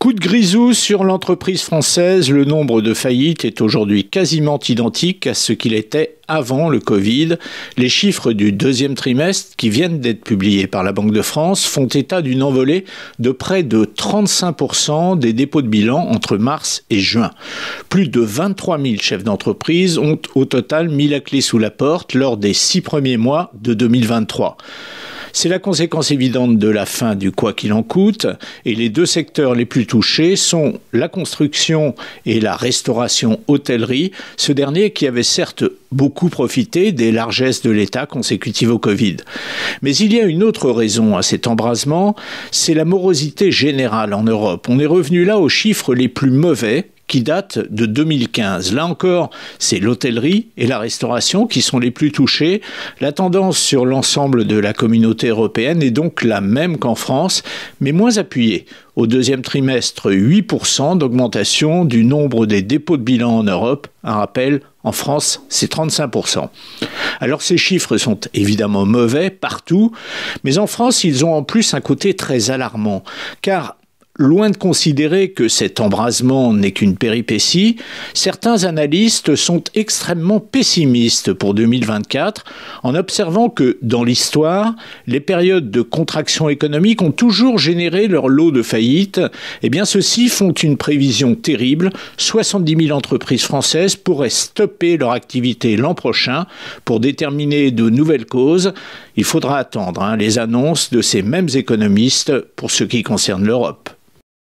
Coup de grisou sur l'entreprise française, le nombre de faillites est aujourd'hui quasiment identique à ce qu'il était avant le Covid. Les chiffres du deuxième trimestre qui viennent d'être publiés par la Banque de France font état d'une envolée de près de 35% des dépôts de bilan entre mars et juin. Plus de 23 000 chefs d'entreprise ont au total mis la clé sous la porte lors des 6 premiers mois de 2023. C'est la conséquence évidente de la fin du quoi qu'il en coûte, et les deux secteurs les plus touchés sont la construction et la restauration hôtellerie, ce dernier qui avait certes beaucoup profité des largesses de l'État consécutives au Covid. Mais il y a une autre raison à cet embrasement, c'est la morosité générale en Europe. On est revenu là aux chiffres les plus mauvais, qui date de 2015. Là encore, c'est l'hôtellerie et la restauration qui sont les plus touchés. La tendance sur l'ensemble de la communauté européenne est donc la même qu'en France, mais moins appuyée. Au deuxième trimestre, 8% d'augmentation du nombre des dépôts de bilan en Europe. Un rappel, en France, c'est 35%. Alors ces chiffres sont évidemment mauvais partout, mais en France, ils ont en plus un côté très alarmant, car loin de considérer que cet embrasement n'est qu'une péripétie, certains analystes sont extrêmement pessimistes pour 2024 en observant que, dans l'histoire, les périodes de contraction économique ont toujours généré leur lot de faillites. Eh bien, ceux-ci font une prévision terrible. 70 000 entreprises françaises pourraient stopper leur activité l'an prochain pour déterminer de nouvelles causes. Il faudra attendre les annonces de ces mêmes économistes pour ce qui concerne l'Europe.